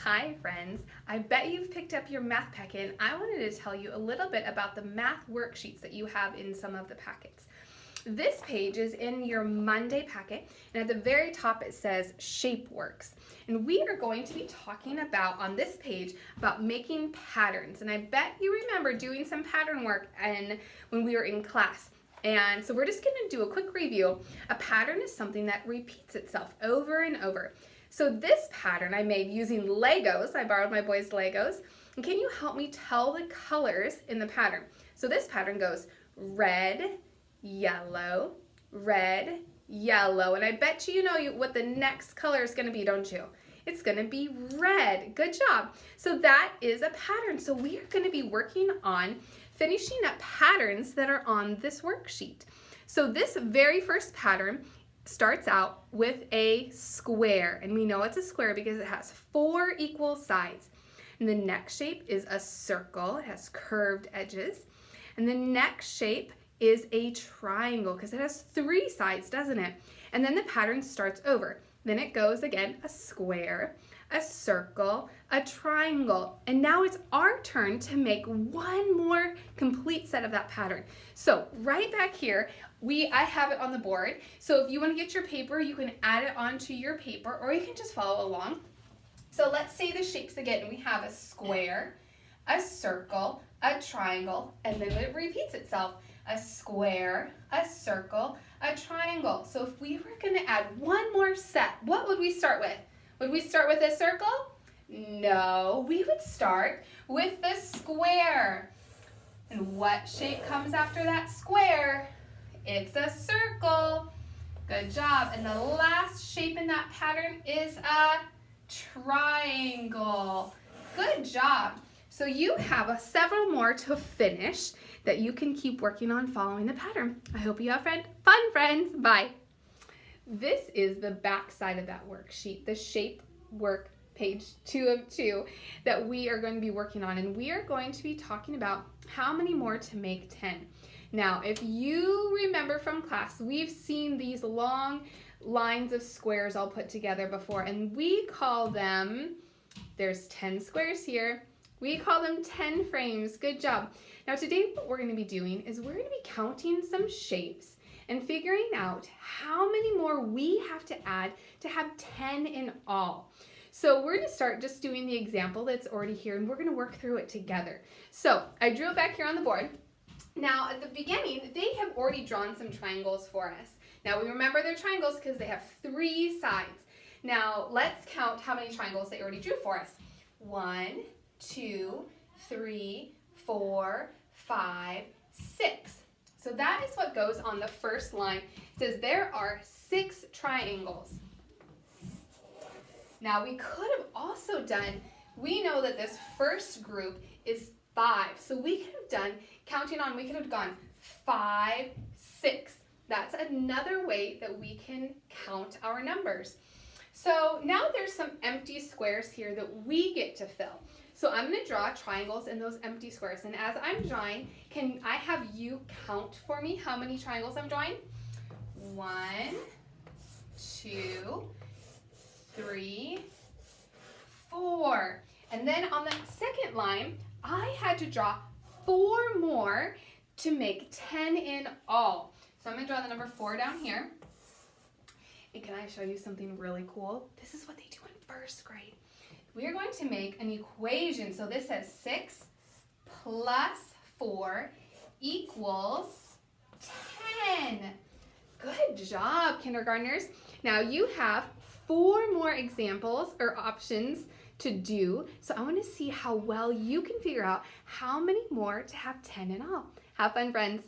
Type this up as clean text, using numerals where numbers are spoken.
Hi friends, I bet you've picked up your math packet and I wanted to tell you a little bit about the math worksheets that you have in some of the packets. This page is in your Monday packet and at the very top it says ShapeWorks. And we are going to be talking about on this page about making patterns. And I bet you remember doing some pattern work when we were in class. And so we're just going to do a quick review. A pattern is something that repeats itself over and over. So this pattern I made using Legos. I borrowed my boys' Legos. And can you help me tell the colors in the pattern? So this pattern goes red, yellow, red, yellow. And I bet you know what the next color is going to be, don't you? It's going to be red. Good job. So that is a pattern. So we are going to be working on finishing up patterns that are on this worksheet. So this very first pattern starts out with a square, and we know it's a square because it has 4 equal sides. And the next shape is a circle. It has curved edges. And the next shape is a triangle because it has 3 sides, doesn't it? And then the pattern starts over. Then it goes again, a square, a circle, a triangle. And now it's our turn to make one more complete set of that pattern. So right back here, I have it on the board. So if you want to get your paper, you can add it onto your paper or you can just follow along. So let's say the shapes again. We have a square, a circle, a triangle, and then it repeats itself. A square, a circle, a triangle. So if we were going to add one more set, what would we start with? Would we start with a circle? No, we would start with the square. And what shape comes after that square? It's a circle. Good job. And the last shape in that pattern is a triangle. Good job. So you have several more to finish that you can keep working on following the pattern. I hope you have fun, friends. Bye. This is the back side of that worksheet, the shape work page 2 of 2 that we are going to be working on. And we are going to be talking about how many more to make 10. Now, if you remember from class, we've seen these long lines of squares all put together before, and we call them, there's 10 squares here, we call them 10 frames. Good job. Now today what we're going to be doing is we're going to be counting some shapes and figuring out how many more we have to add to have 10 in all. So we're going to start just doing the example that's already here and we're going to work through it together. So I drew it back here on the board. Now at the beginning they have already drawn some triangles for us. Now we remember they're triangles because they have 3 sides. Now let's count how many triangles they already drew for us. 1, 2, 3, 4, 5, 6. So that is what goes on the first line. It says there are 6 triangles. Now we could have also done, we know that this first group is 5. So we could have done, we could have gone 5, 6. That's another way that we can count our numbers. So now there's some empty squares here that we get to fill. So I'm going to draw triangles in those empty squares. And as I'm drawing, can I have you count for me how many triangles I'm drawing? 1, 2, 3, 4. And then on the second line, I had to draw 4 more to make 10 in all. So I'm going to draw the number 4 down here. And can I show you something really cool? This is what they do in first grade. We are going to make an equation. So this says 6 plus 4 equals 10. Good job, kindergartners. Now you have 4 more examples or options to do. So I want to see how well you can figure out how many more to have 10 in all. Have fun, friends.